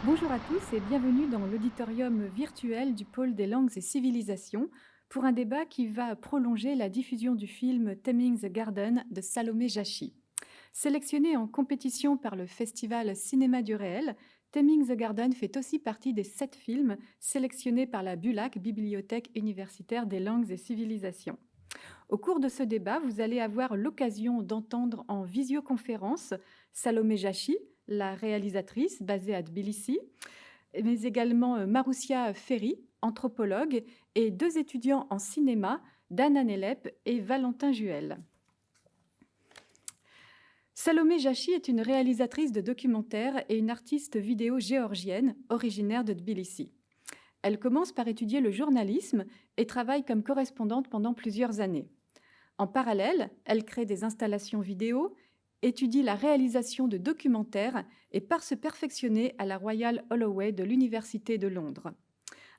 Bonjour à tous et bienvenue dans l'auditorium virtuel du pôle des langues et civilisations pour un débat qui va prolonger la diffusion du film Taming The Garden de Salomé Jashi. Sélectionné en compétition par le Festival Cinéma du réel, Taming The Garden fait aussi partie des 7 films sélectionnés par la BULAC, Bibliothèque universitaire des langues et civilisations. Au cours de ce débat, vous allez avoir l'occasion d'entendre en visioconférence Salomé Jashi, la réalisatrice basée à Tbilissi, mais également Maroussia Ferry, anthropologue, et 2 étudiants en cinéma, Dana Nelep et Valentin Juhel. Salomé Jashi est une réalisatrice de documentaires et une artiste vidéo géorgienne originaire de Tbilissi. Elle commence par étudier le journalisme et travaille comme correspondante pendant plusieurs années. En parallèle, elle crée des installations vidéo, étudie la réalisation de documentaires et part se perfectionner à la Royal Holloway de l'Université de Londres.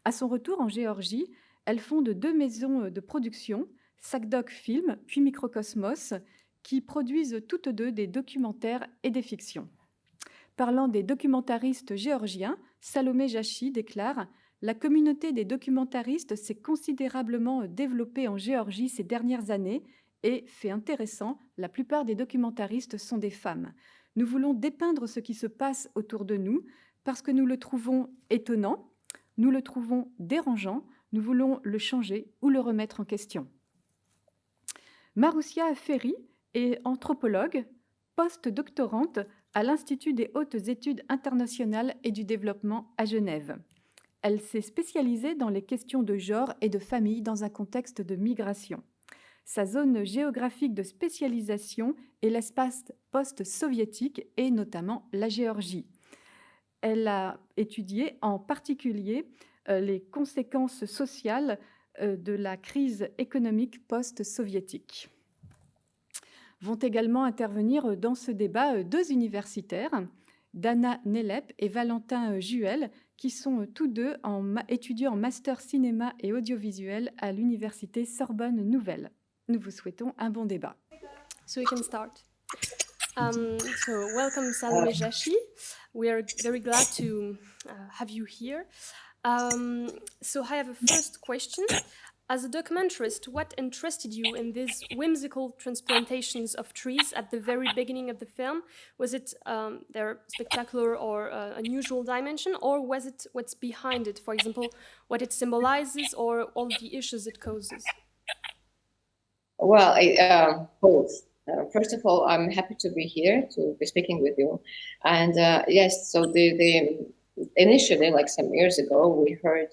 À son retour en Géorgie, elle fonde 2 maisons de production, Sakdoc Film puis Microcosmos, qui produisent toutes 2 des documentaires et des fictions. Parlant des documentaristes géorgiens, Salomé Jashi déclare « La communauté des documentaristes s'est considérablement développée en Géorgie ces dernières années et, fait intéressant, la plupart des documentaristes sont des femmes. Nous voulons dépeindre ce qui se passe autour de nous parce que nous le trouvons étonnant, nous le trouvons dérangeant, nous voulons le changer ou le remettre en question. » Maroussia Ferry est anthropologue, post-doctorante à l'Institut des hautes études internationales et du développement à Genève. Elle s'est spécialisée dans les questions de genre et de famille dans un contexte de migration. Sa zone géographique de spécialisation est l'espace post-soviétique et notamment la Géorgie. Elle a étudié en particulier les conséquences sociales de la crise économique post-soviétique. Vont également intervenir dans ce débat 2 universitaires, Dana Nelep et Valentin Juhel, qui sont tous 2 étudiants en master cinéma et audiovisuel à l'université Sorbonne Nouvelle. Nous vous souhaitons un bon débat. So we can start. So welcome, Salomé Jashi. We are very glad to have you here. So I have a first question. As a documentarist, what interested you in these whimsical transplantations of trees at the very beginning of the film? Was it their spectacular or unusual dimension, or was it what's behind it? For example, what it symbolizes or all the issues it causes? Well, both. First of all, I'm happy to be here to be speaking with you. And yes, so the initially, like some years ago, we heard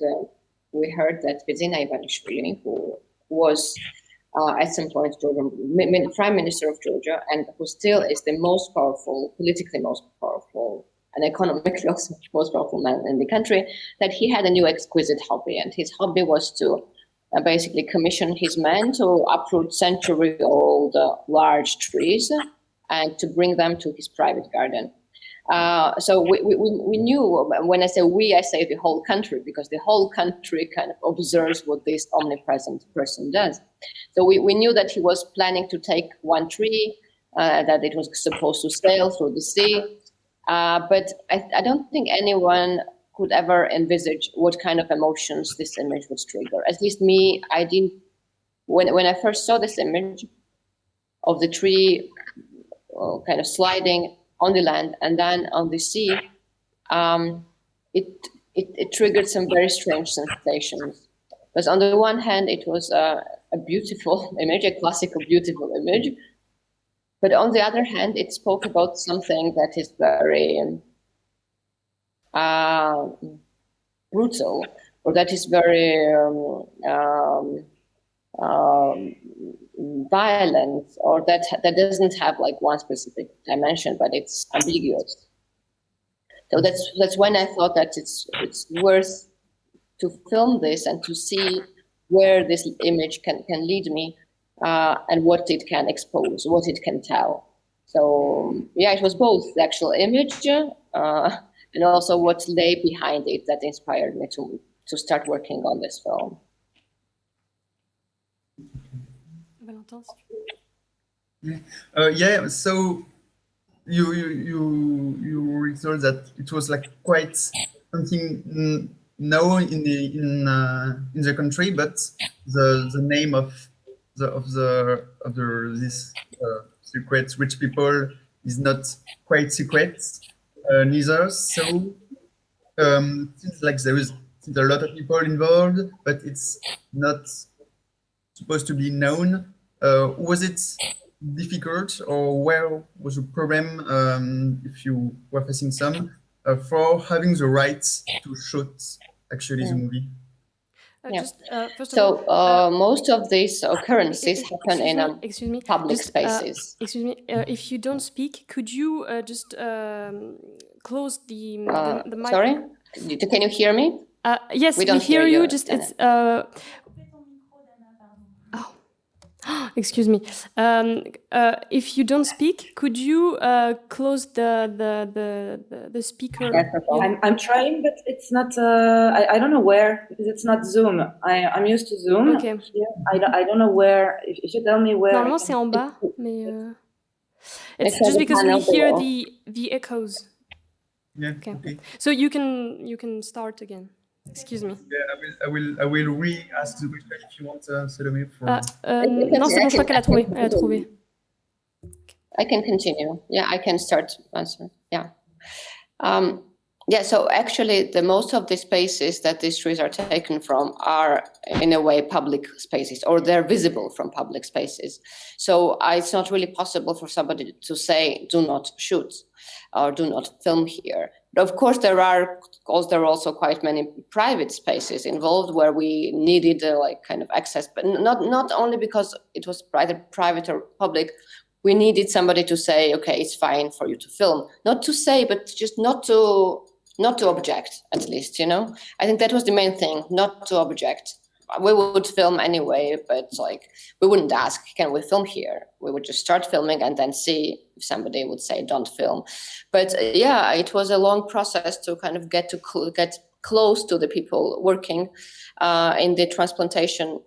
that Bezina Ivanishvili, who was at some point Prime Minister of Georgia, and who still is the most powerful, politically most powerful, and economically also most powerful man in the country, that he had a new exquisite hobby, and his hobby was to basically commission his men to uproot century-old large trees and to bring them to his private garden. So we knew, when I say we, I say the whole country, because the whole country kind of observes what this omnipresent person does. So we knew that he was planning to take one tree, that it was supposed to sail through the sea. But I don't think anyone could ever envisage what kind of emotions this image would trigger. At least me, I didn't. When I first saw this image of the tree kind of sliding on the land and then on the sea, it triggered some very strange sensations. Because on the one hand, it was a beautiful image, a classical beautiful image. But on the other hand, it spoke about something that is very brutal, or that is very violent, or that doesn't have like one specific dimension, but it's ambiguous. So that's when I thought that it's worth to film this and to see where this image can lead me, and what it can expose, what it can tell. So yeah, it was both the actual image and also what lay behind it that inspired me to start working on this film. Valentin? Yeah, so you recall that it was like quite something known in the country, but the name of this secret rich people is not quite secret neither. So seems like there is a lot of people involved, but it's not supposed to be known. Was it difficult, or where was the problem, if you were facing some, for having the rights to shoot actually the movie? Just, first of all, most of these occurrences happen in public spaces. Excuse me, if you don't speak, could you just close the mic? Sorry, can you hear me? Yes, we hear you. Just it's. Excuse me. If you don't speak, could you close the speaker? I'm trying, but it's not. I don't know where, because it's not Zoom. I'm used to Zoom. Okay. I don't know where. If you tell me where. Normalement c'est en bas, mais it's just because we hear the echoes. Yeah. Okay. So you can start again. Excuse me. Yeah, I will re-ask the question if you want, Salomé. Non, c'est bon, je crois qu'elle a trouvé. Elle a trouvé. I can continue. Yeah, I can start answering. Yeah. So actually, the most of the spaces that these trees are taken from are, in a way, public spaces, or they're visible from public spaces. So it's not really possible for somebody to say, do not shoot or do not film here. But of course, there are also quite many private spaces involved where we needed kind of access, but not only because it was either private or public. We needed somebody to say, okay, it's fine for you to film. Not to say, but just not to object, at least, I think that was the main thing, not to object. We would film anyway, but we wouldn't ask, can we film here? We would just start filming and then see if somebody would say, don't film. But it was a long process to kind of get close to the people working in the transplantation.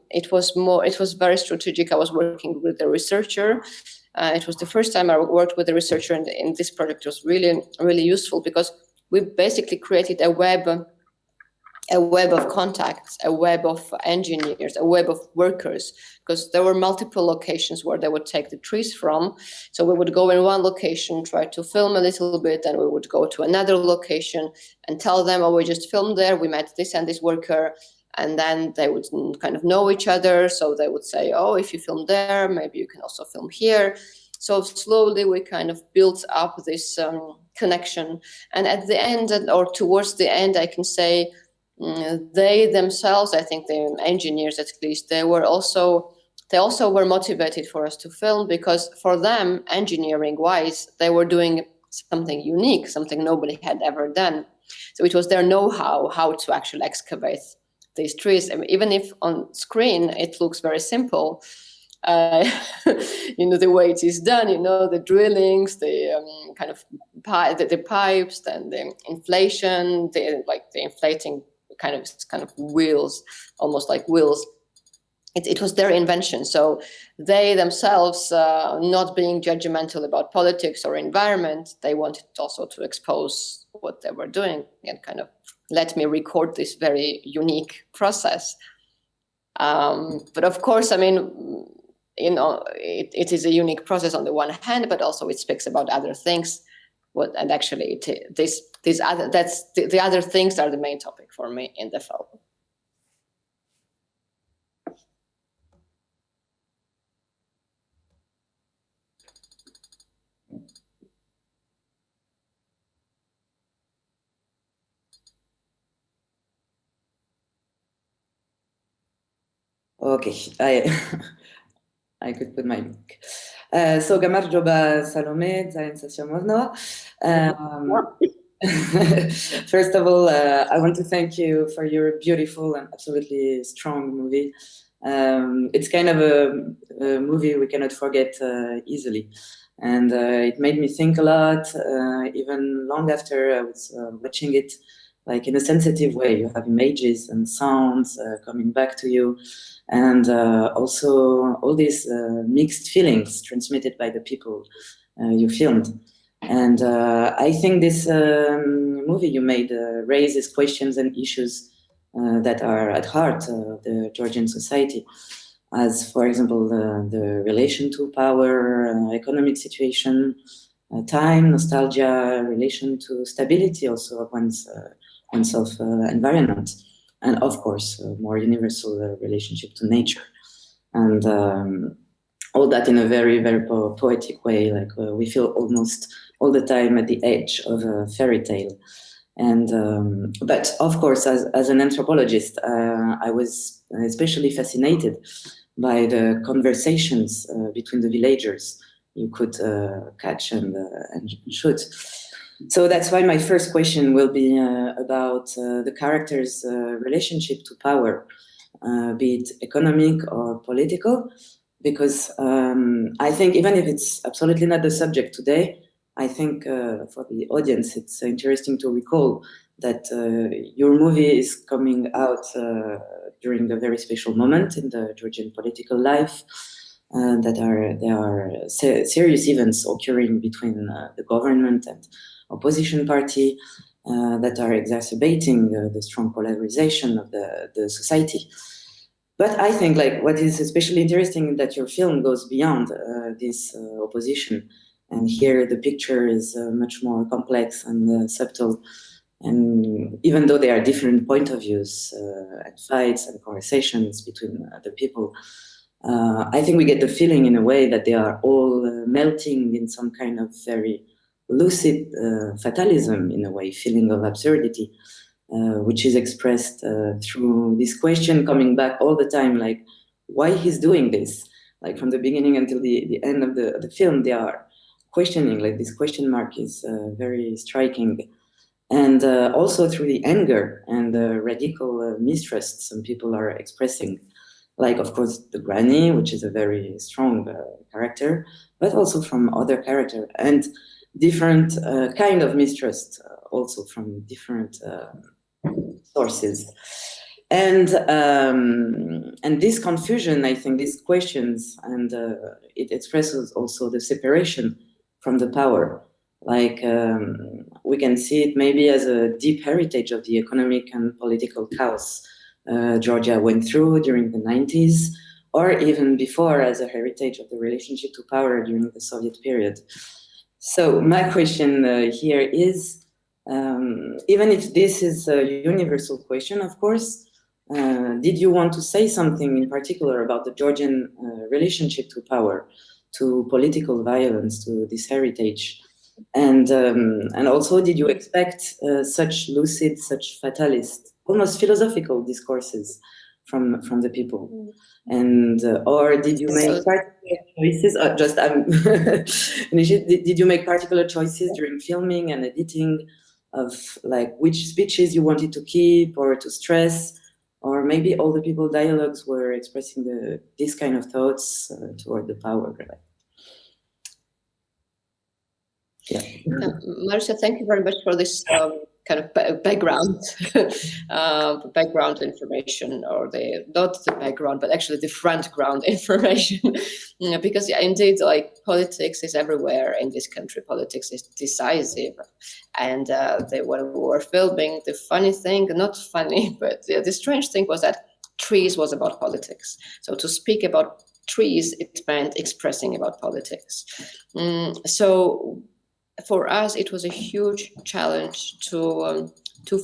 It was very strategic. I was working with a researcher. It was the first time I worked with a researcher in this project. It was really, really useful because we basically created a web of contacts, a web of engineers, a web of workers, because there were multiple locations where they would take the trees from. So we would go in one location, try to film a little bit, and we would go to another location and tell them, we just filmed there, we met this and this worker, and then they would kind of know each other. So they would say, if you film there, maybe you can also film here. So slowly we kind of built up this connection. And at the end, or towards the end, I can say, they themselves, I think the engineers at least, they also were motivated for us to film, because for them, engineering wise, they were doing something unique, something nobody had ever done. So it was their know-how, how to actually excavate these trees. I mean, even if on screen it looks very simple, the way it is done, the drillings, the kind of the pipes, and the inflation, the inflating kind of wheels, almost like wheels. It was their invention. So they themselves, not being judgmental about politics or environment, they wanted also to expose what they were doing and kind of let me record this very unique process. But of course, I mean, it is a unique process on the one hand, but also it speaks about other things. And actually, the other things are the main topic for me in the film. Okay, I could put my mic. So Gamar Joba Salomé, first of all, I want to thank you for your beautiful and absolutely strong movie. It's kind of a movie we cannot forget easily. And it made me think a lot, even long after I was watching it. like in a sensitive way. You have images and sounds coming back to you, and also all these mixed feelings transmitted by the people you filmed. And I think this movie you made raises questions and issues that are at heart of the Georgian society, as, for example, the relation to power, economic situation, time, nostalgia, relation to stability also of oneself environment, and of course, a more universal relationship to nature. And all that in a very, very poetic way, like we feel almost all the time at the edge of a fairy tale. And but of course, as an anthropologist, I was especially fascinated by the conversations between the villagers you could catch and shoot. So that's why my first question will be about the characters' relationship to power, be it economic or political, because I think even if it's absolutely not the subject today, I think for the audience, it's interesting to recall that your movie is coming out during a very special moment in the Georgian political life. There are serious events occurring between the government and opposition party that are exacerbating the strong polarization of the society. But I think like what is especially interesting is that your film goes beyond this opposition. And here the picture is much more complex and subtle. And even though there are different point of views and fights and conversations between the people, I think we get the feeling in a way that they are all melting in some kind of very lucid fatalism, in a way, feeling of absurdity, which is expressed through this question coming back all the time, like, why he's doing this? Like from the beginning until the end of the film, they are questioning, like this question mark is very striking. And also through the anger and the radical mistrust some people are expressing. Like, of course, the granny, which is a very strong character, but also from other characters, and different kind of mistrust also from different sources. And this confusion, I think, these questions, and it expresses also the separation from the power. Like we can see it maybe as a deep heritage of the economic and political chaos Georgia went through during the 90s, or even before as a heritage of the relationship to power during the Soviet period. So my question here is, even if this is a universal question, of course, did you want to say something in particular about the Georgian relationship to power, to political violence, to this heritage? And also, did you expect such lucid, such fatalist, almost philosophical discourses from the people? And or did you make particular choices? Did you make particular choices during filming and editing of like which speeches you wanted to keep or to stress, or maybe all the people dialogues were expressing this kind of thoughts toward the power? Yeah. Maroussia, thank you very much for this kind of background, background information, or not the background, but actually the front ground information, because yeah, indeed, like politics is everywhere in this country. Politics is decisive, and when we were filming, the funny thing, not funny, but the strange thing was that trees was about politics. So to speak about trees, it meant expressing about politics. So for us, it was a huge challenge to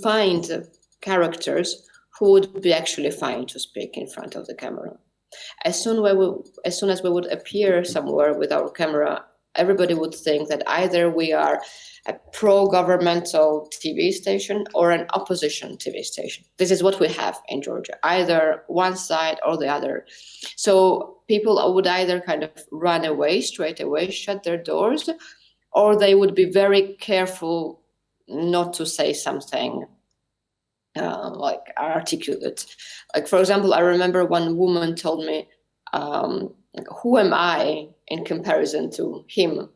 find characters who would be actually fine to speak in front of the camera. As soon as we would appear somewhere with our camera, everybody would think that either we are a pro-governmental TV station or an opposition TV station. This is what we have in Georgia, either one side or the other. So people would either kind of run away straight away, shut their doors, or they would be very careful not to say something like articulate. Like, for example, I remember one woman told me, who am I in comparison to him?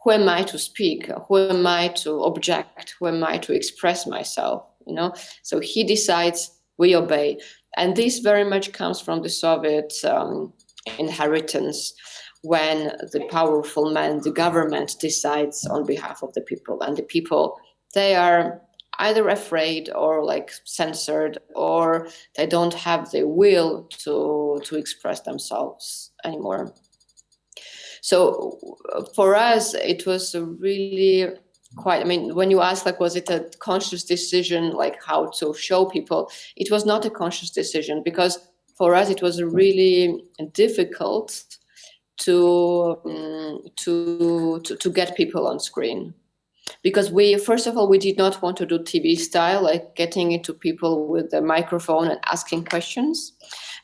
who am I to speak? Who am I to object? Who am I to express myself? So he decides, we obey. And this very much comes from the Soviet inheritance, when the powerful man, the government, decides on behalf of the people, and the people, they are either afraid or like censored, or they don't have the will to express themselves anymore. So for us, it was really quite, when you ask, like, was it a conscious decision, like how to show people? It was not a conscious decision, because for us, it was really difficult to get people on screen, because first of all, we did not want to do TV style, like getting into people with the microphone and asking questions.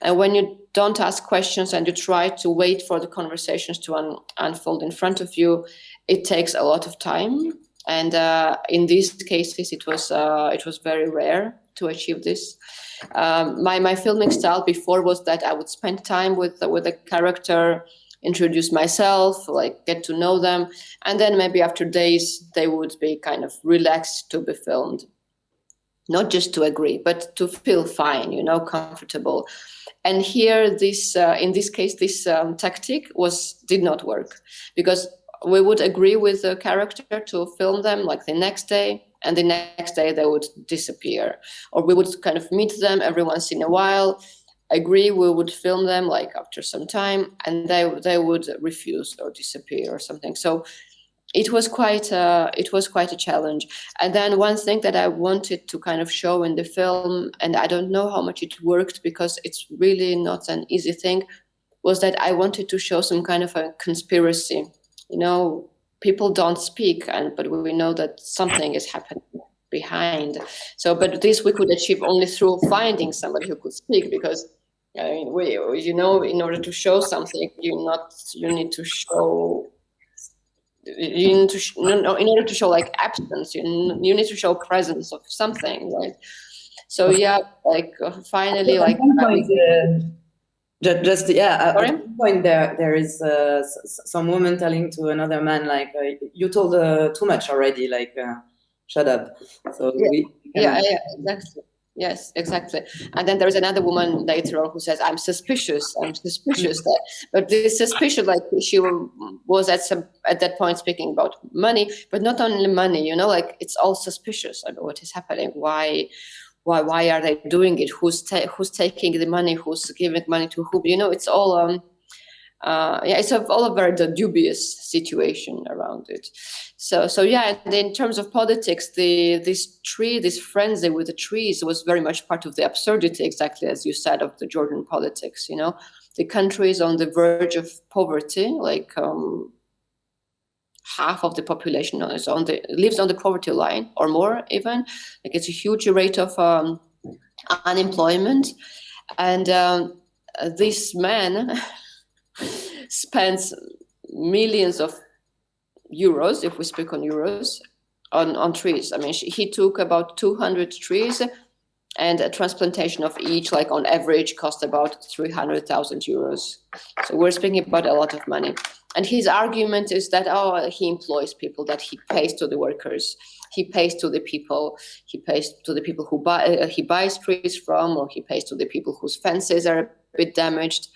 And when you don't ask questions and you try to wait for the conversations to unfold in front of you, it takes a lot of time. And in these cases, it was very rare to achieve this. My filming style before was that I would spend time with the character, introduce myself, like get to know them, and then maybe after days they would be kind of relaxed to be filmed, not just to agree, but to feel fine, comfortable. And here, in this case, this tactic did not work, because we would agree with the character to film them like the next day, and the next day they would disappear, or we would kind of meet them every once in a while, agree, we would film them like after some time, and they would refuse or disappear or something. So it was quite a challenge. And then one thing that I wanted to kind of show in the film, and I don't know how much it worked because it's really not an easy thing, was that I wanted to show some kind of a conspiracy. People don't speak, but we know that something is happening behind. So, but this we could achieve only through finding somebody who could speak, because in order to show something, in order to show like absence, you need to show presence of something, right? So finally, like at one point there is some woman telling to another man, like, you told too much already, like, shut up. So exactly. Yes, exactly. And then there's another woman later on who says, I'm suspicious that, but this suspicion, like, she was at that point speaking about money, but not only money, like, it's all suspicious about what is happening. Why are they doing it? Who's taking the money? Who's giving money to whom? It's all it's all a very dubious situation around it. So and in terms of politics, this frenzy with the trees was very much part of the absurdity, exactly as you said, of the Georgian politics. The country is on the verge of poverty, like half of the population lives on the poverty line or more even. Like, it's a huge rate of unemployment, and this man spends millions of euros, if we speak on euros, on trees. He took about 200 trees, and a transplantation of each, like on average, cost about 300,000 euros. So we're speaking about a lot of money. And his argument is that, he employs people, that he pays to the workers, he pays to the people who he buys trees from, or he pays to the people whose fences are a bit damaged.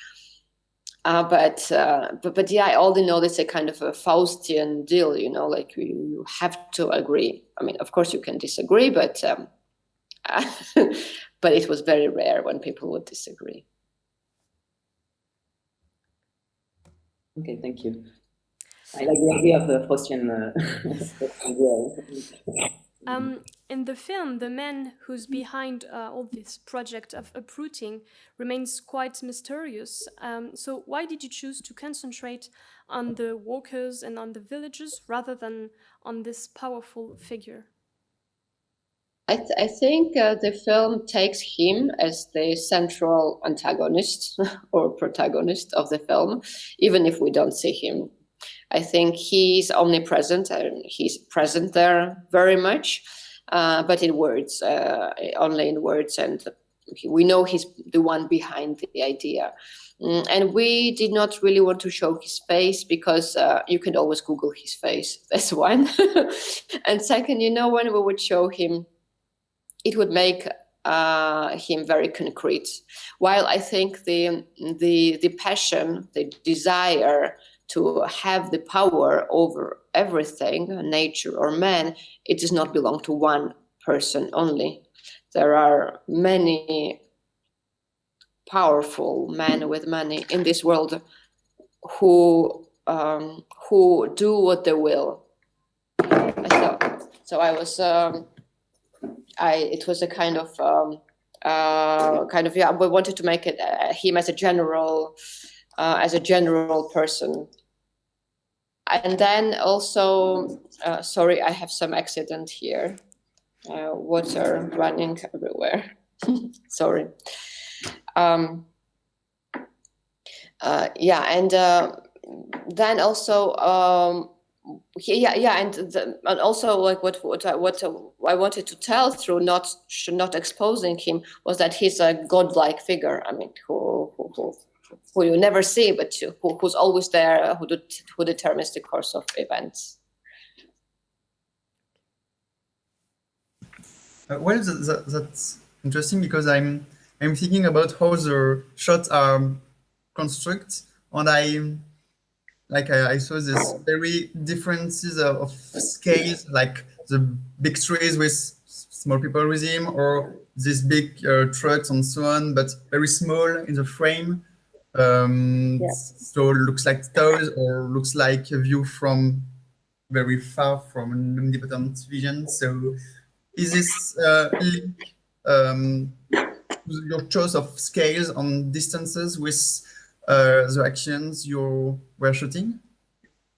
But I already know it's a kind of a Faustian deal, like you have to agree. Of course you can disagree, but but it was very rare when people would disagree. Okay, thank you. I like the idea of the Faustian. In the film, the man who's behind all this project of uprooting remains quite mysterious. So why did you choose to concentrate on the workers and on the villagers rather than on this powerful figure? I think the film takes him as the central antagonist or protagonist of the film, even if we don't see him. I think he's omnipresent and he's present there very much. But in words, only in words, and we know he's the one behind the idea. And we did not really want to show his face because you can always Google his face. That's one. And second, when we would show him, it would make him very concrete. While I think the passion, the desire to have the power over everything, nature or man, it does not belong to one person only. There are many powerful men with money in this world who do what they will. So I was. It was a kind of we wanted to make it him as a general person. And then also, sorry, I have some accident here. Water running everywhere. Sorry. And then also, and also like what I wanted to tell through not exposing him was that he's a godlike figure. I mean, who you never see, but who's always there, who determines the course of events. Well, that's interesting because I'm thinking about how the shots are constructed, and I saw this very differences of scales, like the big trees with small people with him, or these big trucks and so on, but very small in the frame. So it looks like toys, or looks like a view from very far from an independent vision. So is this link your choice of scales and distances with the actions you were shooting?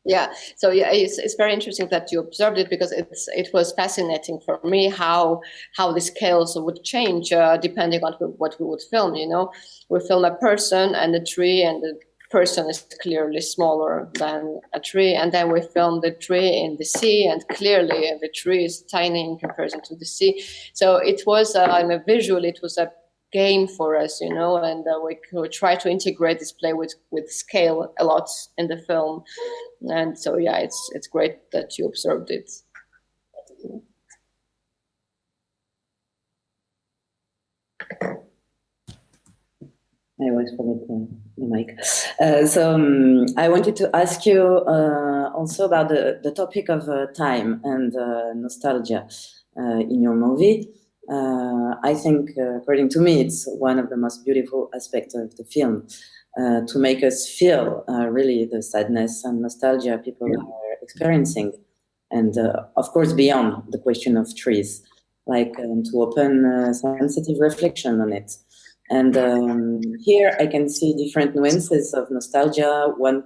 Yeah, so it's very interesting that you observed it, because it was fascinating for me how the scales would change depending on what we would film. We film a person and a tree, and the person is clearly smaller than a tree, and then we film the tree in the sea, and clearly the tree is tiny in comparison to the sea. So it was visually, it was a game for us, and we try to integrate this play with scale a lot in the film. And so it's great that you observed it. I always forget the mic. I wanted to ask you also about the topic of time and nostalgia in your movie. I think, according to me, it's one of the most beautiful aspects of the film, to make us feel really the sadness and nostalgia people are experiencing. And of course, beyond the question of trees, to open sensitive reflection on it. And here I can see different nuances of nostalgia. One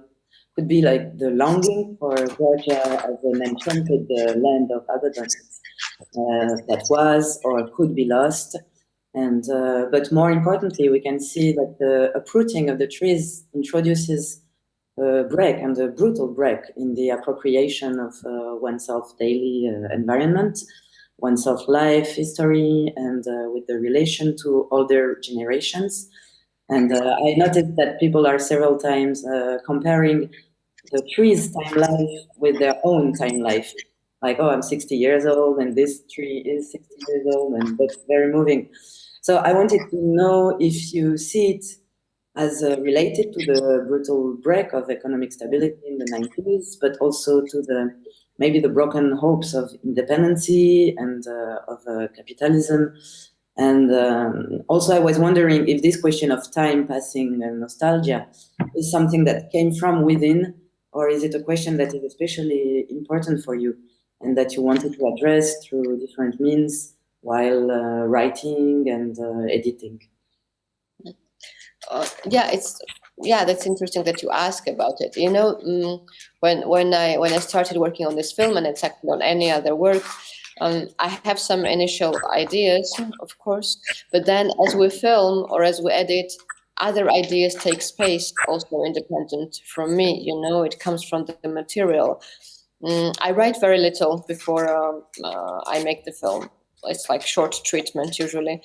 could be like the longing for Georgia as an enchanted land of abundance that was or could be lost. And but more importantly, we can see that the uprooting of the trees introduces a break, and a brutal break, in the appropriation of oneself daily environment, oneself life history, and with the relation to older generations. And I noticed that people are several times comparing the tree's time life with their own time life. Like, oh, I'm 60 years old and this tree is 60 years old, and that's very moving. So I wanted to know if you see it as related to the brutal break of economic stability in the 90s, but also to maybe the broken hopes of independency and of capitalism. And also I was wondering if this question of time passing and nostalgia is something that came from within, or is it a question that is especially important for you and that you wanted to address through different means while writing and editing? That's interesting that you ask about it. When I started working on this film, and exactly on any other work, I have some initial ideas, of course, but then as we film or as we edit, other ideas take space, also independent from me. It comes from the material. I write very little before I make the film. It's like short treatment usually.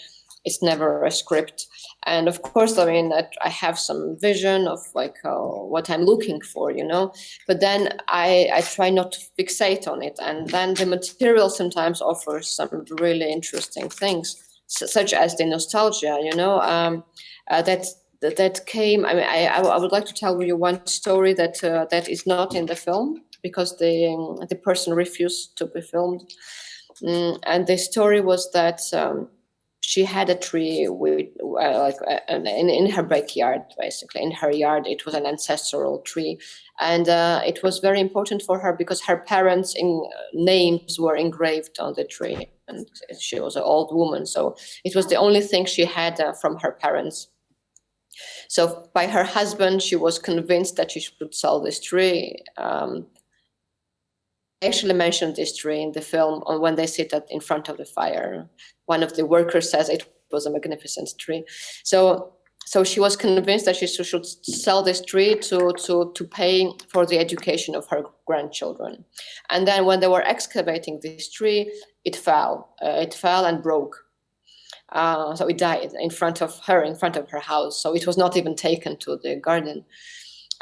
It's never a script. And of course, I mean, I have some vision of like what I'm looking for, you know, but then I try not to fixate on it. And then the material sometimes offers some really interesting things, such as the nostalgia, you know, that came. I mean, I would like to tell you one story that is not in the film because the person refused to be filmed. And the story was that she had a tree with in her backyard, basically in her yard. It was an ancestral tree, and it was very important for her because her parents' names were engraved on the tree, and she was an old woman, so it was the only thing she had from her parents. So by her husband, she was convinced that she should sell this tree. I actually mentioned this tree in the film when they sit in front of the fire. One of the workers says it was a magnificent tree. So she was convinced that she should sell this tree to pay for the education of her grandchildren. And then when they were excavating this tree, it fell. It fell and broke. So it died in front of her house. So it was not even taken to the garden.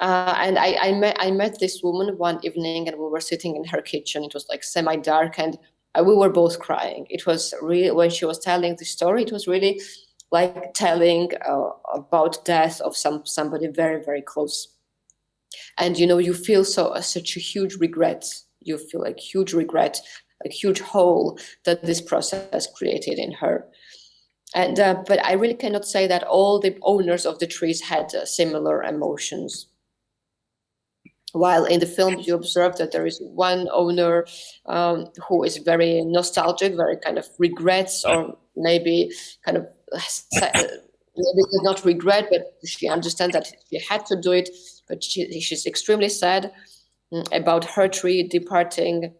And I met this woman one evening, and we were sitting in her kitchen. It was like semi-dark, and we were both crying. It was really, when she was telling the story, it was really like telling about death of somebody very, very close. And you know, you feel such a huge regret. You feel like huge regret, like huge hole that this process created in her. And but I really cannot say that all the owners of the trees had similar emotions. While in the film, you observe that there is one owner who is very nostalgic, very kind of regrets, or maybe kind of maybe does not regret, but she understands that she had to do it. But she's extremely sad about her tree departing,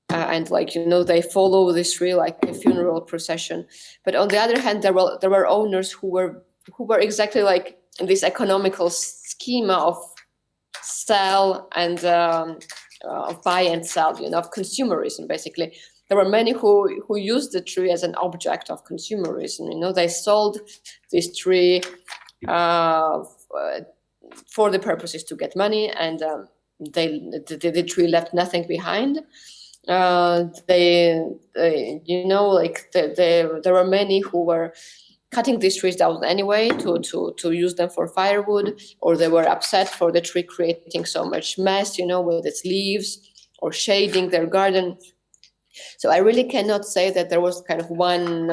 and like, you know, they follow this tree like a funeral procession. But on the other hand, there were owners who were exactly like in this economical schema of sell and of buy and sell, you know, of consumerism. Basically, there were many who used the tree as an object of consumerism. You know, they sold this tree for the purposes to get money, and the tree left nothing behind. You know, like there were many who were cutting these trees down anyway to use them for firewood, or they were upset for the tree creating so much mess, you know, with its leaves or shading their garden. So I really cannot say that there was kind of one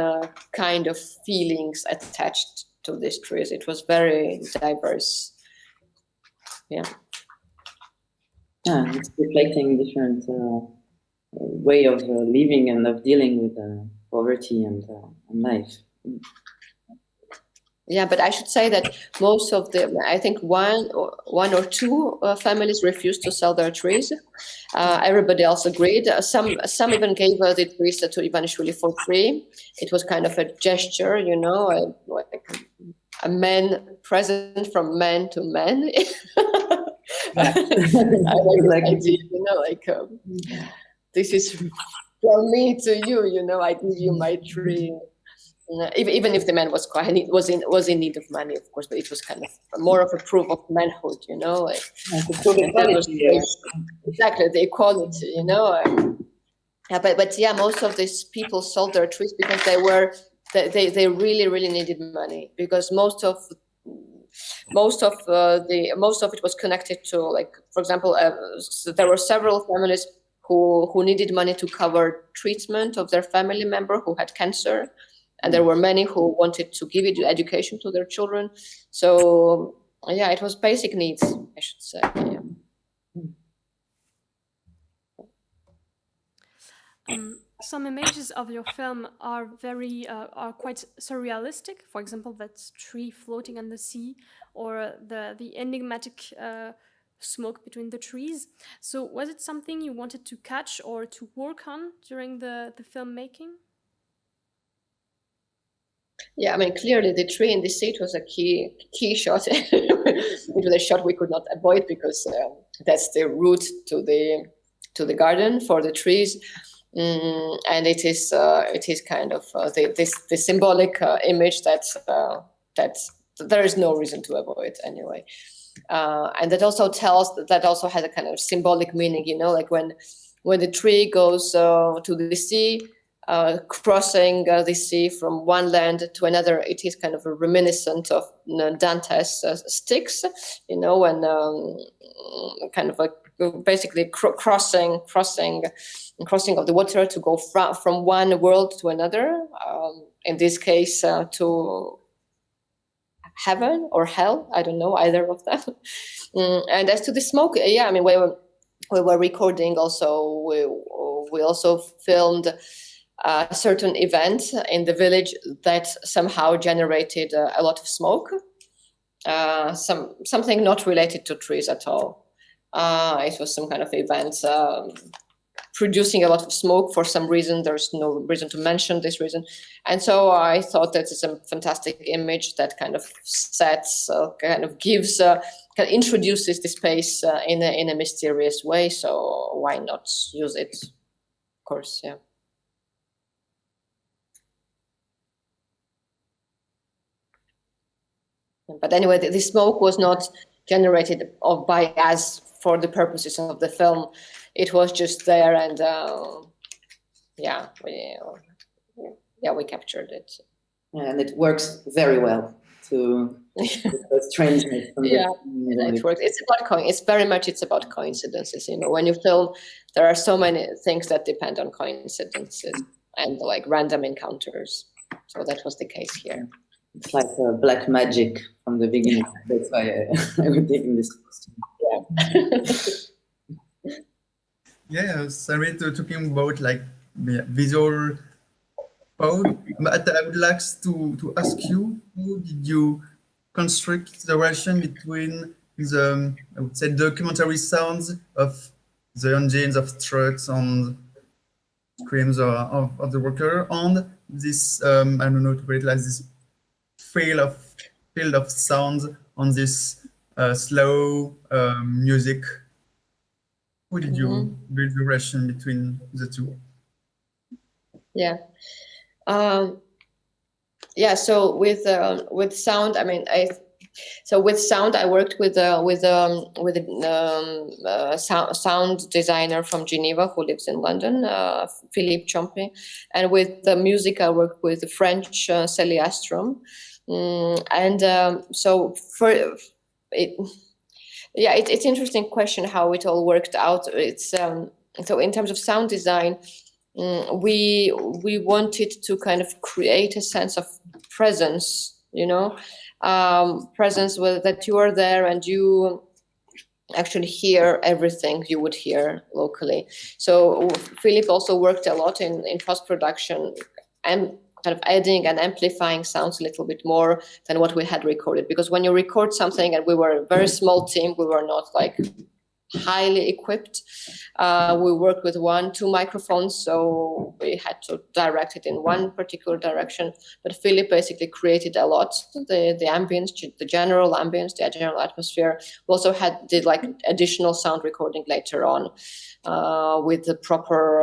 kind of feelings attached to these trees. It was very diverse. Yeah. Yeah, it's reflecting different way of living and of dealing with poverty and life. Yeah, but I should say that most of them, I think one or two families refused to sell their trees. Everybody else agreed. Some even gave the trees to Ivanishvili for free. It was kind of a gesture, you know, like a man present from man to man. I like this idea, you know, like this is from me to you, you know, I give you my tree. Even if the man was in need of money, of course, but it was kind of more of a proof of manhood, you know, like exactly the equality, you know. But yeah, most of these people sold their trees because they really needed money, because most of it was connected to, like, for example, so there were several families who needed money to cover treatment of their family member who had cancer. And there were many who wanted to give education to their children. So, yeah, it was basic needs, I should say. Yeah. Some images of your film are are quite surrealistic. For example, that tree floating on the sea, or the enigmatic smoke between the trees. So, was it something you wanted to catch or to work on during the filmmaking? Yeah, I mean, clearly the tree in the sea was a key shot. It was a shot we could not avoid because that's the route to the garden for the trees. And it is kind of the symbolic image that there is no reason to avoid anyway. And that also has a kind of symbolic meaning, like when the tree goes to the sea, crossing the sea from one land to another, it is kind of a reminiscent of Dante's Styx, when kind of basically crossing of the water to go from one world to another. In this case, to heaven or hell, I don't know either of them. And as to the smoke, I mean, we were recording also. We also filmed a certain event in the village that somehow generated a lot of smoke. Something not related to trees at all. It was some kind of event producing a lot of smoke for some reason. There's no reason to mention this reason. And so I thought that it's a fantastic image that kind of introduces the space in a mysterious way. So why not use it? Of course, yeah. But anyway, the smoke was not generated by us for the purposes of the film. It was just there, and we captured it. And it works very well to strangeness. It works. It's about coincidences. When you film, there are so many things that depend on coincidences and like random encounters. So that was the case here. It's like black magic from the beginning. That's why I would take in this costume. Yeah, sorry to talking about like visual power, but I would like to ask you, how did you construct the relation between the, I would say, documentary sounds of the engines of trucks and screams of the worker and this, I don't know to put it like this, field of sound on this slow music? How did you build the relation between the two? Yeah. So with sound, I mean, with sound, I worked with a sound designer from Geneva who lives in London, Philippe Chompé, and with the music, I worked with the French Célia Strom. So for it, it's interesting question how it all worked out. It's so in terms of sound design, we wanted to kind of create a sense of presence, presence that you are there and you actually hear everything you would hear locally. So Philippe also worked a lot in post-production and kind of adding and amplifying sounds a little bit more than what we had recorded. Because when you record something, and we were a very small team, we were not like highly equipped. We worked with 1-2 microphones, so we had to direct it in one particular direction. But Philip basically created a lot, the ambience, the general ambience, the general atmosphere. We also did like additional sound recording later on with the proper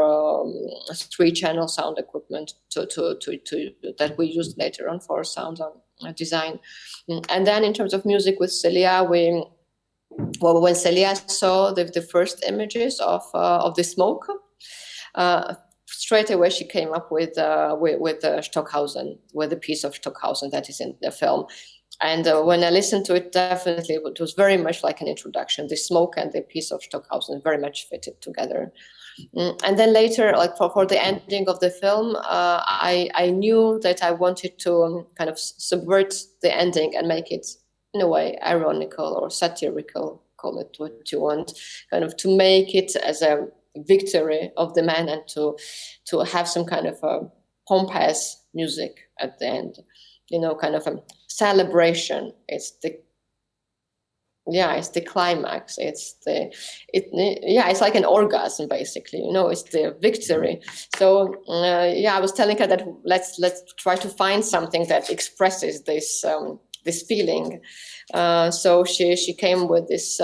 3-channel sound equipment that we used later on for sound design. And then in terms of music with Célia, when Célia saw the first images of the smoke, straight away she came up with Stockhausen, with a piece of Stockhausen that is in the film. And when I listened to it, definitely it was very much like an introduction. The smoke and the piece of Stockhausen very much fitted together. And then later, like for the ending of the film, I knew that I wanted to kind of subvert the ending and make it in a way ironical or satirical, call it what you want, kind of to make it as a victory of the man and to have some kind of a pompous music at the end, kind of a celebration. It's the climax. It's like an orgasm basically. It's the victory. So I was telling her that let's try to find something that expresses this this feeling. So she came with this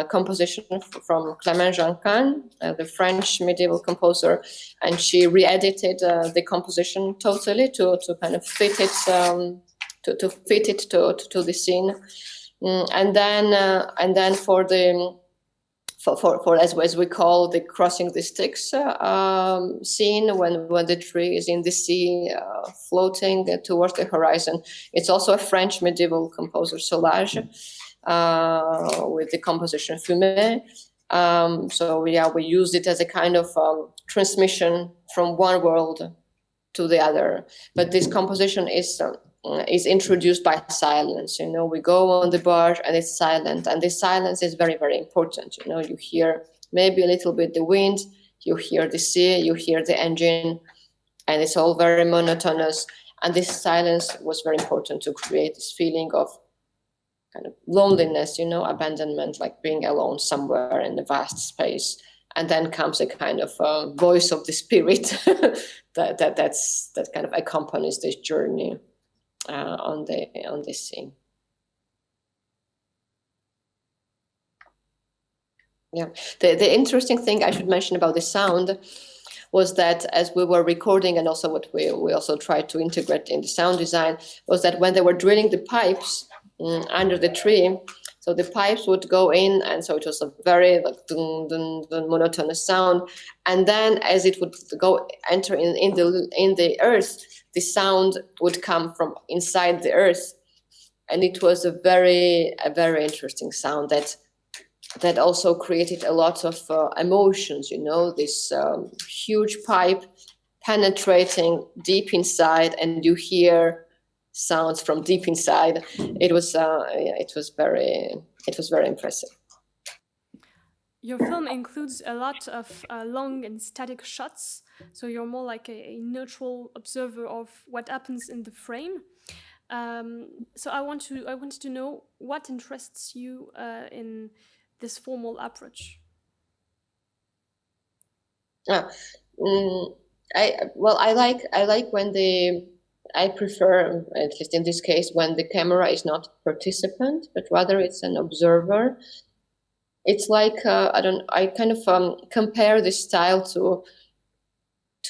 composition from Clément Jonquin, the French medieval composer, and she re-edited the composition totally to kind of fit it to fit it to the scene. And then for the for as we call the crossing the sticks scene, when the tree is in the sea floating towards the horizon, it's also a French medieval composer, Solage, with the composition Fumée. So yeah, we use it as a kind of transmission from one world to the other. But this composition is introduced by silence. You know, we go on the barge and it's silent, and this silence is very, very important. You know, you hear maybe a little bit the wind, you hear the sea, you hear the engine, and it's all very monotonous. And this silence was very important to create this feeling of kind of loneliness, you know, abandonment, like being alone somewhere in a vast space. And then comes a kind of voice of the spirit that kind of accompanies this journey on this scene. Yeah, the interesting thing I should mention about the sound was that as we were recording, and also what we also tried to integrate in the sound design, was that when they were drilling the pipes under the tree, so the pipes would go in, and so it was a very like dun, dun, dun, monotonous sound. And then as it would enter in the earth, the sound would come from inside the earth, and it was a very interesting sound that also created a lot of emotions. You know, this huge pipe penetrating deep inside, and you hear sounds from deep inside. It was very impressive. Your film includes a lot of long and static shots, so you're more like a neutral observer of what happens in the frame. So I wanted to know what interests you in this formal approach. I like when I prefer, at least in this case, when the camera is not participant, but rather it's an observer. It's like I kind of compare this style to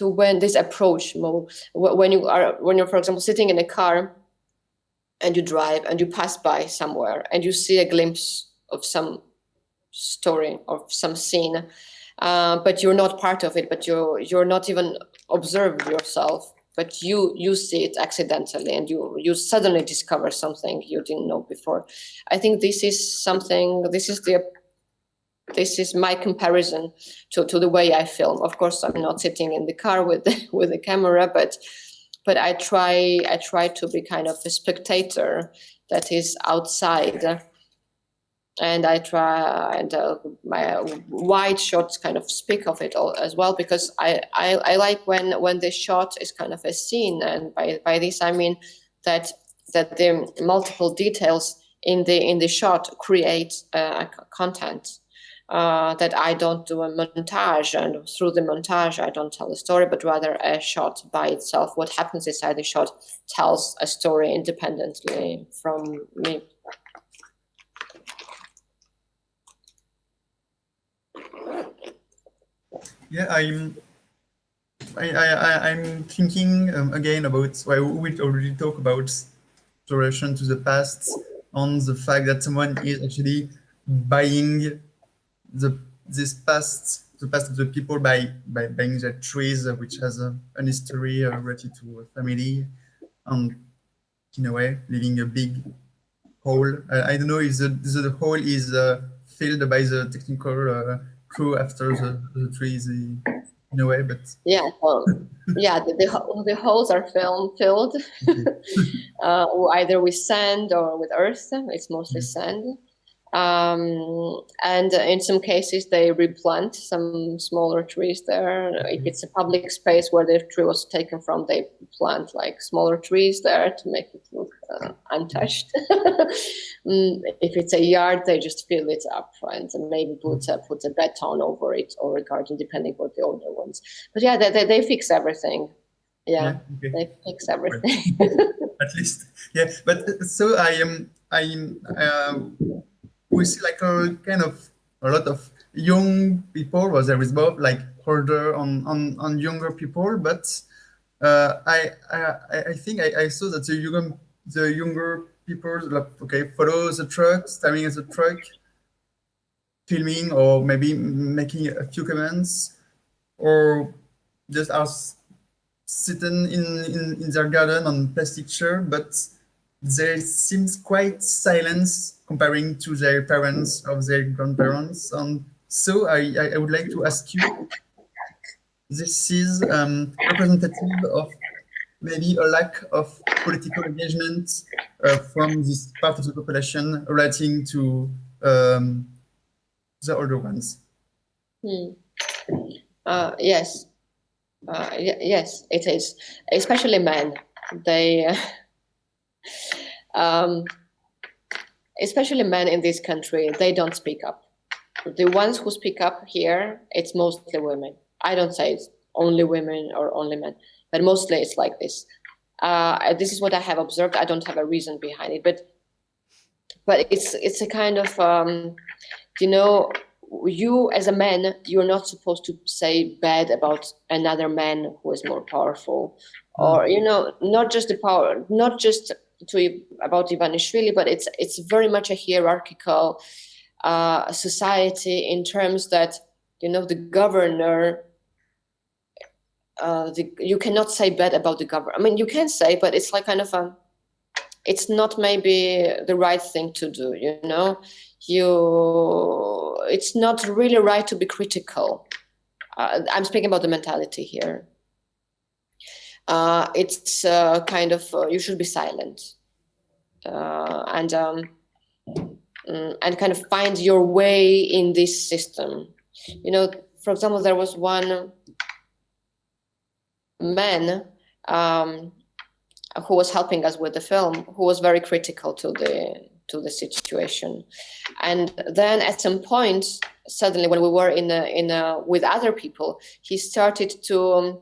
when this approach when you're, for example, sitting in a car and you drive and you pass by somewhere and you see a glimpse of some story or some scene, but you're not part of it, but you're not even observed yourself, but you see it accidentally, and you suddenly discover something you didn't know before. I think this is my comparison to the way I film. Of course, I'm not sitting in the car with the camera, but I try to be kind of a spectator that is outside, and I try, and my wide shots kind of speak of it all as well, because I like when the shot is kind of a scene, and by this I mean that the multiple details in the shot create content. That I don't do a montage, and through the montage I don't tell a story, but rather a shot by itself. What happens inside the shot tells a story independently from me. Yeah, I'm thinking again about, well, we already talked about exploration to the past, on the fact that someone is actually buying the past of the people by buying the trees, which has an history related to a family, and in a way leaving a big hole. I don't know if the hole is filled by the technical crew after the trees in a way, but yeah, the holes are filled either with sand or with earth. It's mostly sand. And in some cases they replant some smaller trees there. If it's a public space where the tree was taken from, they plant like smaller trees there to make it look untouched. If it's a yard, they just fill it up and maybe put a beton over it, or a garden, depending what the owner wants. But yeah, they fix everything. Yeah, okay. They fix everything. at least. Yeah, but so we see like a lot of young people. Well, there is both like older on younger people, but I think I saw that the younger people like, follow the truck, staring at the truck, filming or maybe making a few comments, or just are sitting in their garden on plastic chair, but they seems quite silent comparing to their parents or their grandparents. And so I would like to ask you, this is representative of maybe a lack of political engagement from this part of the population relating to the older ones. Yes. Yes, it is. Especially men. They, especially men in this country, they don't speak up. The ones who speak up here, it's mostly women. I don't say it's only women or only men, but mostly it's like this. This is what I have observed. I don't have a reason behind it, but it's a kind of you as a man, you're not supposed to say bad about another man who is more powerful, or not just the power, not just about Ivanishvili, but it's very much a hierarchical society in terms that the governor. You cannot say bad about the governor. I mean, you can say, but it's like kind of it's not maybe the right thing to do. It's not really right to be critical. I'm speaking about the mentality here. It's kind of you should be silent and kind of find your way in this system. For example, there was one man who was helping us with the film, who was very critical to the situation, and then at some point, suddenly, when we were in with other people, he started to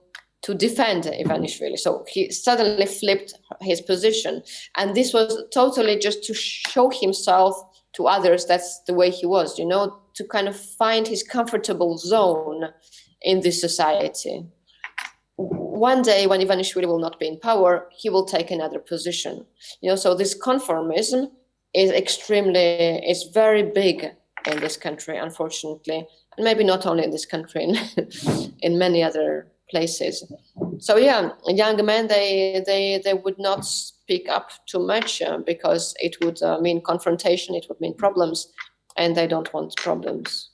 defend Ivanishvili. So he suddenly flipped his position, and this was totally just to show himself to others. That's the way he was, to kind of find his comfortable zone in this society. One day, when Ivanishvili will not be in power, he will take another position. So this conformism is very big in this country, unfortunately, and maybe not only in this country, in many other places. So yeah, young men, they would not speak up too much because it would mean confrontation, it would mean problems, and they don't want problems.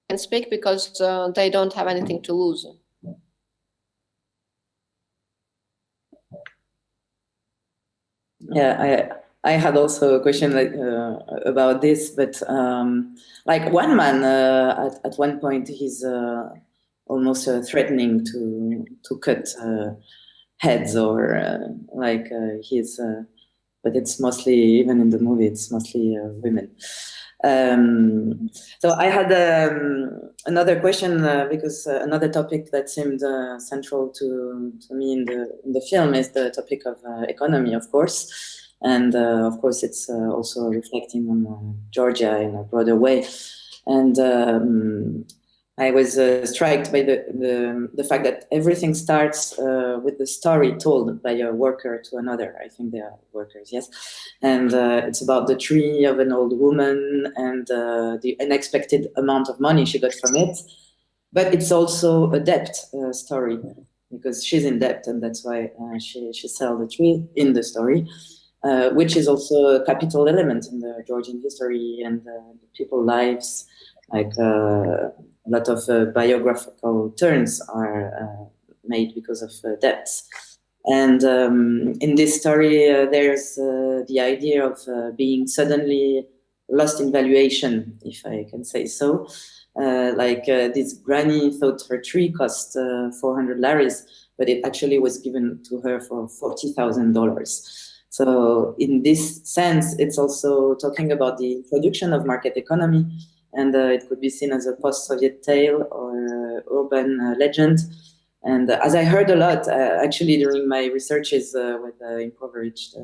And speak because they don't have anything to lose. Yeah, I had also a question about this, but like one man at one point he's almost threatening to cut heads or he's, but it's mostly, even in the movie, it's mostly women. So I had another question because another topic that seemed central to me in the film is the topic of economy, of course. And of course, it's also reflecting on Georgia in a broader way. And I was struck by the fact that everything starts with the story told by a worker to another. I think they are workers, yes. And it's about the tree of an old woman and the unexpected amount of money she got from it. But it's also a debt story because she's in debt, and that's why she sells the tree in the story. Which is also a capital element in the Georgian history and people's lives. Like a lot of biographical turns are made because of debts. And in this story, there's the idea of being suddenly lost in valuation, if I can say so. This granny thought her tree cost 400 laris, but it actually was given to her for $40,000. So in this sense, it's also talking about the introduction of market economy, and it could be seen as a post-Soviet tale or urban legend And as I heard a lot, actually during my researches with impoverished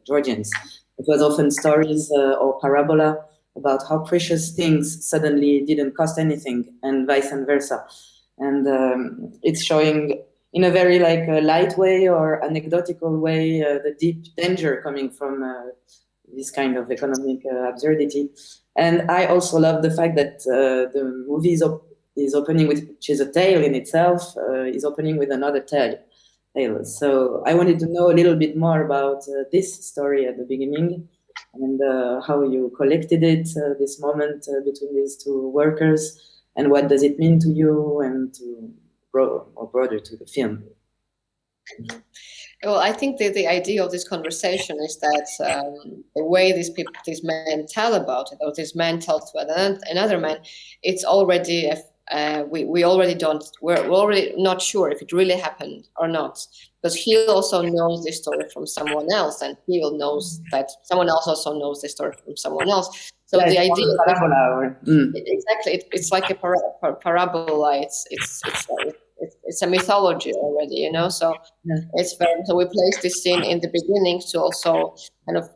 Georgians, it was often stories or parabola about how precious things suddenly didn't cost anything, and vice versa. And it's showing in a very like light way or anecdotal way the deep danger coming from this kind of economic absurdity. And I also love the fact that the movie is opening with, which is a tale in itself, is opening with another tale. So I wanted to know a little bit more about this story at the beginning, and how you collected it, this moment between these two workers, and what does it mean to you and to broader to the film. Well, I think the idea of this conversation is that the way these men tell about it, or this man tells to another man, it's already we're already not sure if it really happened or not, because he also knows this story from someone else, and he knows that someone else also knows the story from someone else. So the idea exactly, it's like a parabola. It's a mythology already, you know. So so we place this scene in the beginning to also kind of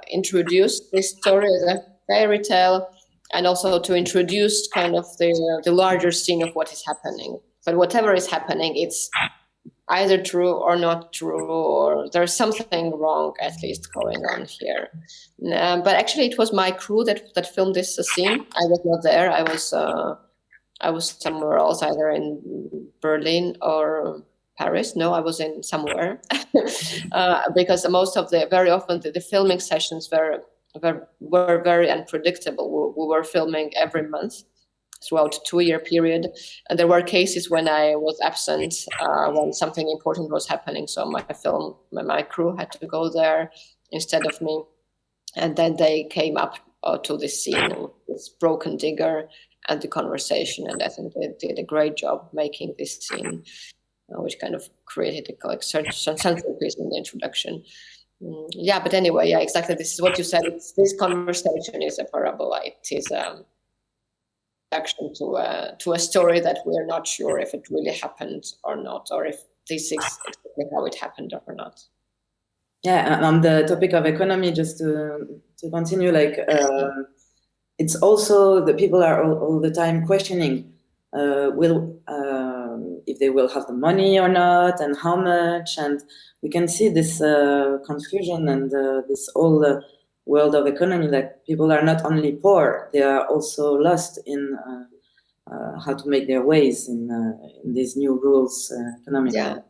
introduce this story as a fairy tale, and also to introduce kind of the larger scene of what is happening. But whatever is happening, it's either true or not true, or there's something wrong at least going on here. But actually, it was my crew that filmed this scene. I was not there. I was somewhere else, either in Berlin or Paris. No, I was in somewhere because very often the filming sessions were very unpredictable. We were filming every month throughout a 2-year period, and there were cases when I was absent when something important was happening. So my crew had to go there instead of me, and then they came up to this scene with this broken digger and the conversation, and I think they did a great job making this scene, which kind of created a centerpiece in the introduction. But anyway, exactly. This is what you said. This conversation is a parabola. It is reaction to a story that we're not sure if it really happened or not, or if this is exactly how it happened or not. Yeah, and on the topic of economy, just to continue, like it's also the people are all the time questioning if they will have the money or not, and how much, and we can see this confusion and this whole world of economy, that people are not only poor, they are also lost in how to make their ways in these new rules economically.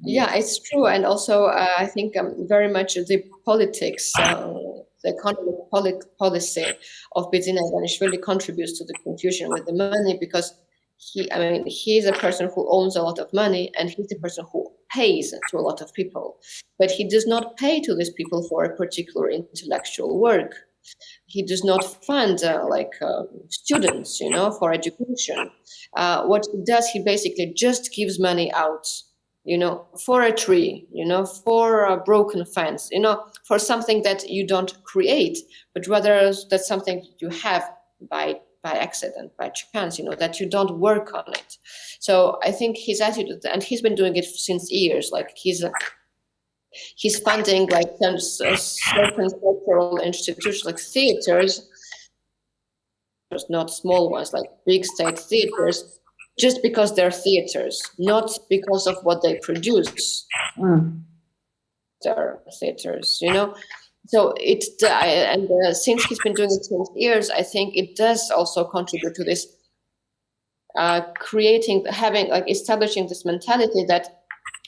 Yeah, it's true. And also I think very much the politics, the economic policy of Bidzina Ivanishvili contributes to the confusion with the money, because he is a person who owns a lot of money, and he's the person who pays to a lot of people. But he does not pay to these people for a particular intellectual work. He does not fund students, for education. What he does, he basically just gives money out, for a tree, for a broken fence, for something that you don't create, but rather that's something you have by accident, by chance, that you don't work on it. So I think his attitude, and he's been doing it since years, like he's funding like certain cultural institutions, like theaters, not small ones, like big state theaters, just because they're theaters, not because of what they produce. They're theaters, So since he's been doing it since years, I think it does also contribute to this establishing this mentality that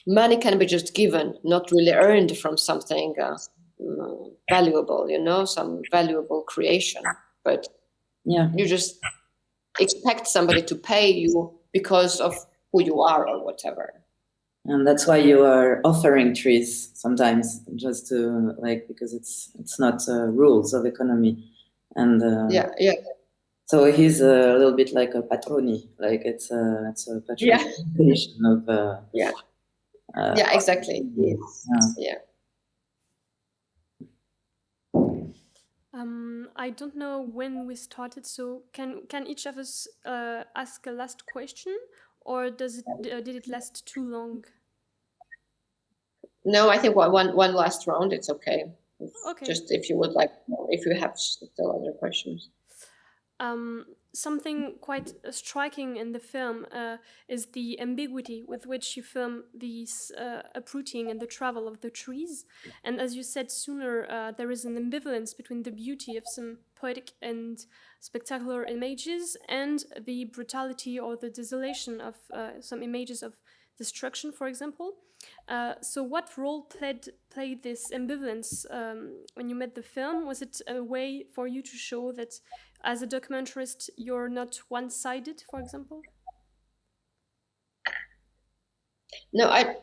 money can be just given, not really earned from something valuable, some valuable creation. But you just expect somebody to pay you because of who you are or whatever. And that's why you are offering trees sometimes, just to because it's not rules of economy. And so he's a little bit like a patroni, like it's a patronization of exactly. I don't know when we started, so can each of us ask a last question, or did it last too long? No, I think one last round, it's okay. Okay. Just if you would like, if you have still other questions. Something quite striking in the film is the ambiguity with which you film these uprooting and the travel of the trees. And as you said sooner, there is an ambivalence between the beauty of some poetic and spectacular images and the brutality or the desolation of some images of destruction, for example. So what role played this ambivalence when you made the film? Was it a way for you to show that as a documentarist, you're not one-sided, for example? No, I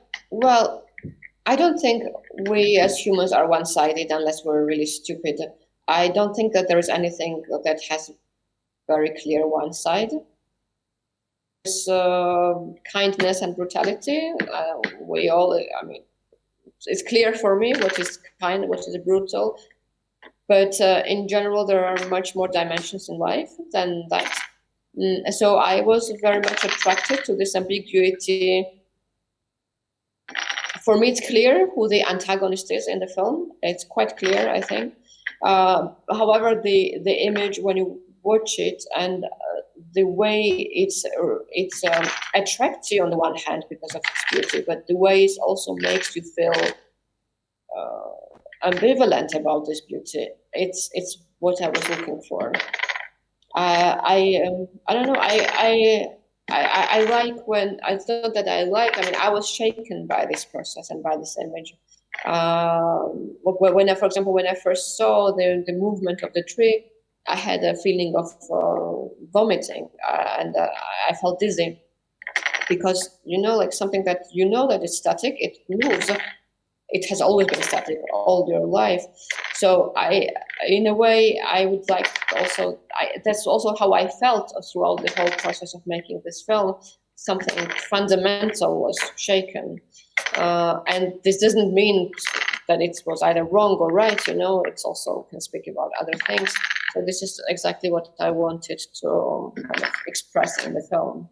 don't think we as humans are one-sided unless we're really stupid. I don't think that there is anything that has very clear one side. There's kindness and brutality. We all, I mean, it's clear for me what is kind, what is brutal. But in general, there are much more dimensions in life than that. So I was very much attracted to this ambiguity. For me, it's clear who the antagonist is in the film. It's quite clear, I think. However, the image, when you watch it and the way it attracts you on the one hand because of its beauty, but the way it also makes you feel ambivalent about this beauty. It's what I was looking for. I don't know. I like when I thought that I mean, I was shaken by this process and by this image. When for example, when I first saw the movement of the tree, I had a feeling of vomiting, and I felt dizzy because, you know, like something that you know that it's static, it moves. It has always been static all your life. So in a way, I would like also, that's also how I felt throughout the whole process of making this film. Something fundamental was shaken. And this doesn't mean that it was either wrong or right, you know, it's also can speak about other things. So this is exactly what I wanted to kind of express in the film.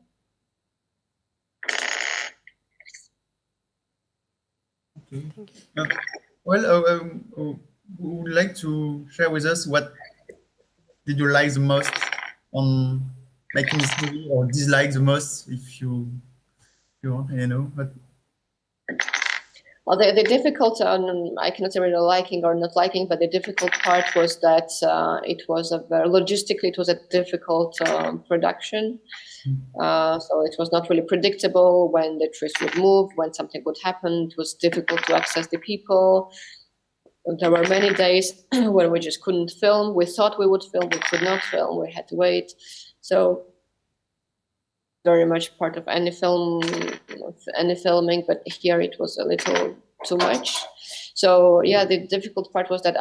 Okay. Well, would you like to share with us what did you like the most on making this movie, or dislike the most, if you want, I know. But well, the difficult, I cannot say really liking or not liking, but the difficult part was that it was logistically, it was a difficult production. So it was not really predictable when the trees would move, when something would happen. It was difficult to access the people. There were many days when we just couldn't film. We thought we would film, we could not film, we had to wait. So very much part of any film, any filming, but here it was a little too much. So yeah, the difficult part was that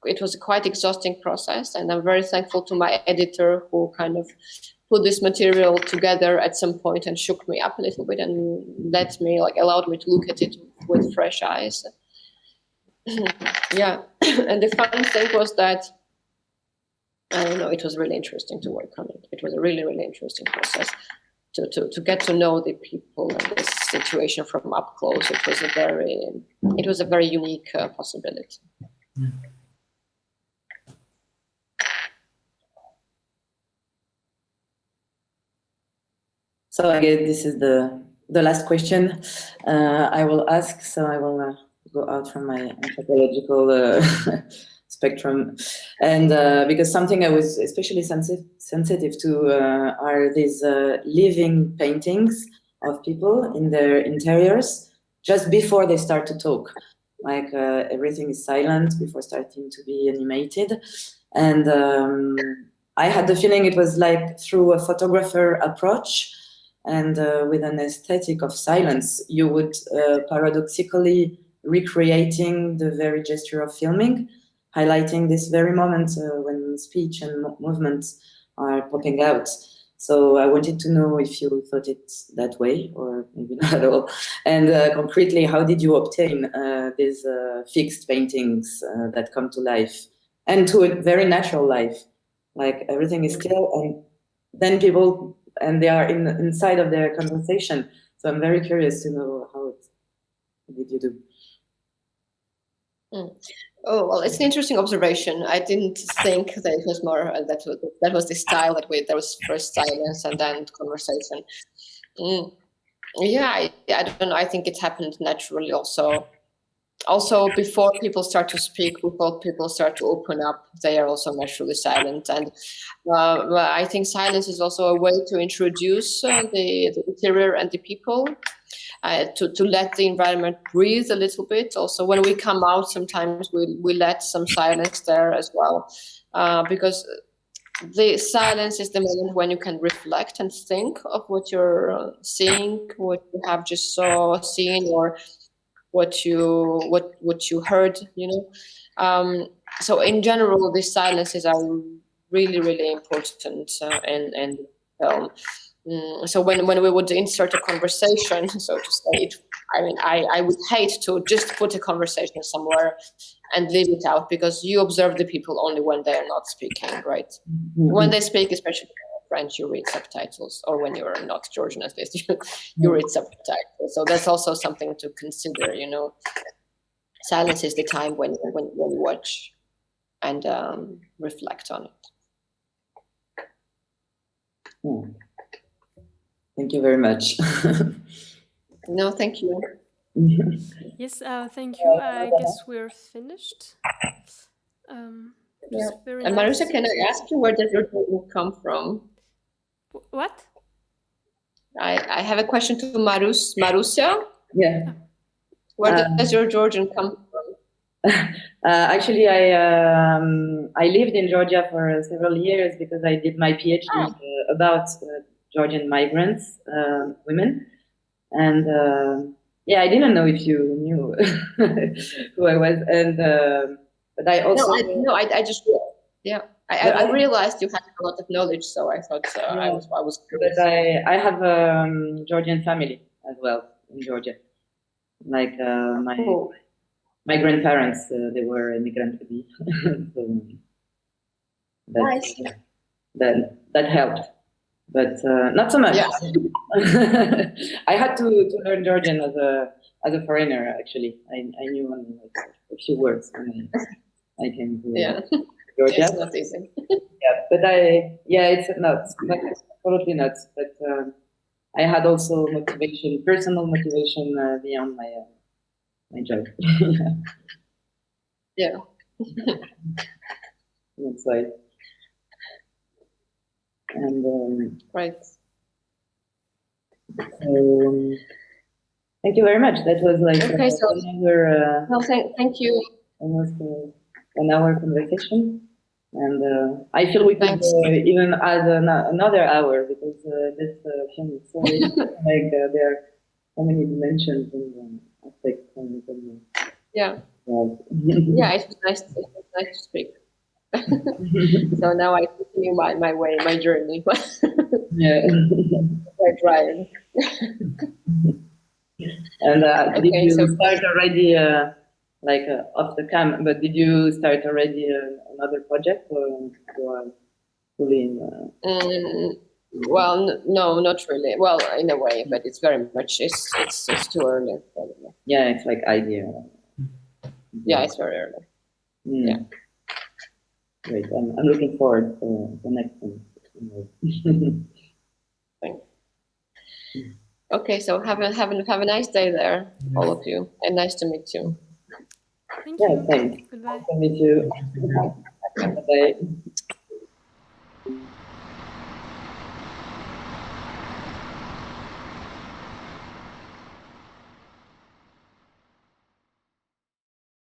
it was a quite exhausting process, and I'm very thankful to my editor who kind of put this material together at some point and shook me up a little bit and allowed me to look at it with fresh eyes. Yeah, and the fun thing was that, I don't know, it was really interesting to work on it. It was a really, really interesting process to get to know the people and this situation from up close. It was a very unique possibility. Mm. So I guess this is the last question I will ask. So I will go out from my anthropological spectrum, and because something I was especially sensitive to are these living paintings of people in their interiors just before they start to talk. Like everything is silent before starting to be animated, and I had the feeling it was like through a photographer approach and with an aesthetic of silence, you would paradoxically recreating the very gesture of filming, highlighting this very moment when speech and movements are popping out. So I wanted to know if you thought it that way, or maybe not at all. And concretely, how did you obtain these fixed paintings that come to life and to a very natural life? Like everything is still, and then people and they are inside of their conversation. So I'm very curious to know how did you do? Oh, well, it's an interesting observation. I didn't think that it was more that was the style there was first silence and then conversation. Yeah, I don't know. I think it happened naturally also. Also, before people start to speak, before people start to open up, they are also naturally silent. And I think silence is also a way to introduce the interior and the people, to let the environment breathe a little bit. Also, when we come out, sometimes we let some silence there as well, because the silence is the moment when you can reflect and think of what you're seeing, what you have just seen, or what you heard, so in general these silences are really, really important in film. So when we would insert a conversation, so to say, I would hate to just put a conversation somewhere and leave it out, because you observe the people only when they're not speaking, right? When they speak, especially French, you read subtitles, or when you're not Georgian, at least you read subtitles. So that's also something to consider. Silence is the time when you watch and reflect on it. Thank you very much. No, thank you. Yes, thank you. I guess we're finished. Yeah. Very And nice. Maroussia, can I ask you, where does your Georgian come from? What? I have a question to Maroussia. Yeah. Where does your Georgian come from? Actually, I lived in Georgia for several years because I did my PhD about Georgian migrants, women, and I didn't know if you knew who I was, and but I also I just I realized you had a lot of knowledge, so I thought I was curious. But I have a Georgian family as well in Georgia, like my grandparents, they were immigrant to me. So that helped, but not so much. Yeah. I had to learn Georgian as a foreigner. Actually, I knew only like a few words when I came to Georgia. It's not easy. But it's not absolutely not. But I had also personal motivation beyond my job. Yeah. That's right. And right. So, thank you very much. That was like another. Well, thank you. Almost an hour conversation, and I feel we could even add another hour, because this film is so like there are so many dimensions and aspects. Yeah. Yeah, it was nice to speak. So now I continue my journey. Yeah. By driving. And did you start already? Like off the cam, but did you start already another project, or you are fully in? Well, no, not really. Well, in a way, but it's very much it's too early. Probably. Yeah, it's like idea. Yeah, it's very early. Yeah. Great. I'm looking forward to the next one. Thanks. Okay, so have a nice day there, all of you, and nice to meet you. Thank you. Thanks. Goodbye. Nice to meet you. Bye.